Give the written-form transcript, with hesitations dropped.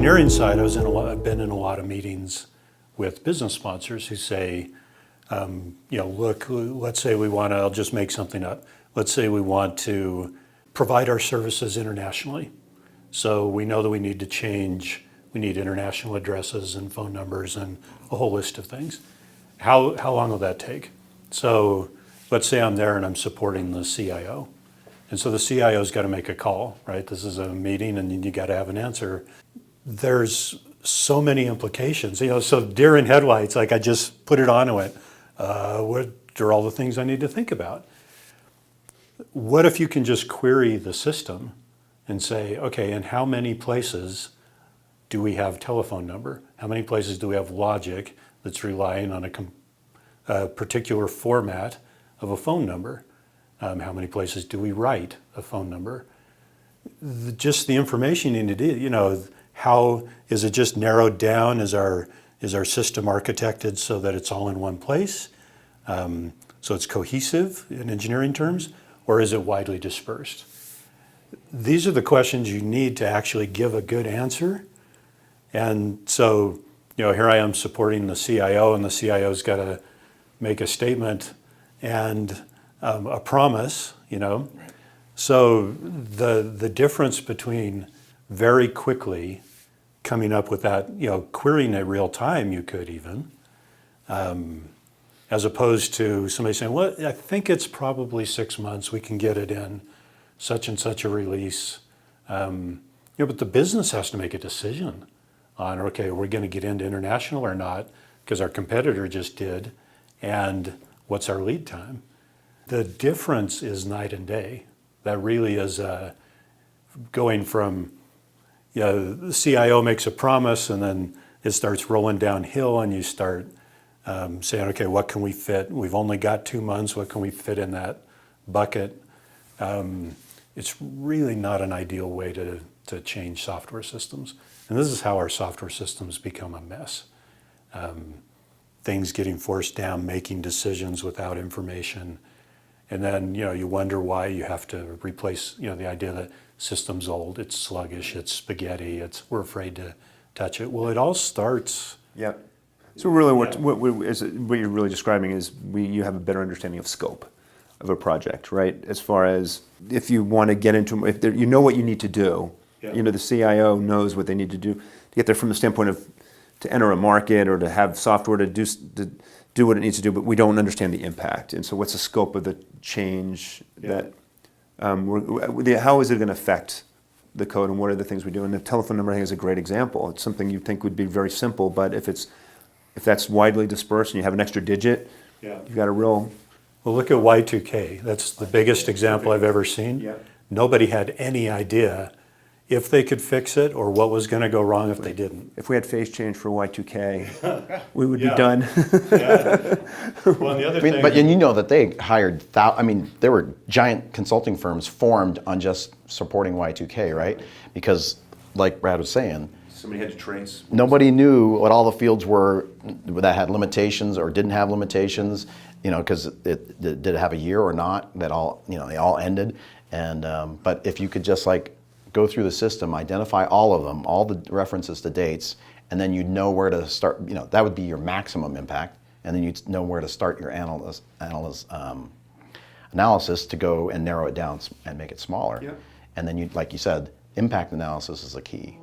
engineering side, I've been in a lot of meetings with business sponsors who say, look, let's say we want to, I'll just make something up. Let's say we want to provide our services internationally. So we know that we need international addresses and phone numbers and a whole list of things. How long will that take? So let's say I'm there and I'm supporting the CIO. And so the CIO's got to make a call, right? This is a meeting and you got to have an answer. There's so many implications, so deer in headlights, like I just put it onto it. What are all the things I need to think about? What if you can just query the system and say, okay, in how many places do we have telephone number? How many places do we have logic that's relying on a particular format of a phone number? How many places do we write a phone number? Just the information you need to do, how is it just narrowed down? Is our system architected so that it's all in one place? So it's cohesive in engineering terms, or is it widely dispersed? These are the questions you need to actually give a good answer. And so, here I am supporting the CIO, and the CIO's got to make a statement and a promise, Right. So the difference between very quickly coming up with that, querying it real time, you could even, as opposed to somebody saying, well, I think it's probably 6 months, we can get it in such and such a release. But the business has to make a decision on, okay, are we going to get into international or not? Because our competitor just did, and what's our lead time? The difference is night and day. That really is going from, the CIO makes a promise and then it starts rolling downhill and you start saying, okay, what can we fit? We've only got 2 months, what can we fit in that bucket? It's really not an ideal way to change software systems. And this is how our software systems become a mess. Things getting forced down, making decisions without information. And then, you wonder why you have to replace, the idea that system's old, it's sluggish, it's spaghetti, we're afraid to touch it. Well, it all starts. Yeah. So really what you're really describing is you have a better understanding of scope of a project, right? As far as if you want to get into, you know what you need to do. Yeah. The CIO knows what they need to do to get there from the standpoint of to enter a market or to have software to do what it needs to do, but we don't understand the impact. And so what's the scope of the change that, how is it going to affect the code and what are the things we do? And the telephone number, I think, is a great example. It's something you think would be very simple, but if that's widely dispersed and you have an extra digit, you've got a real... Well, look at Y2K. That's the biggest example I've ever seen. Yeah. Nobody had any idea if they could fix it or what was going to go wrong if they didn't. If we had phase change for Y2K, we would be done. Well, the other thing, but that they hired, there were giant consulting firms formed on just supporting Y2K, right? Because, like Brad was saying, somebody had to trace. Nobody knew what all the fields were that had limitations or didn't have limitations. Because it did it have a year or not? That all, they all ended. And but if you could just go through the system, identify all of them, all the references to dates, and then you'd know where to start. That would be your maximum impact, and then you'd know where to start your analysis to go and narrow it down and make it smaller. Yeah. And then like you said, impact analysis is the key.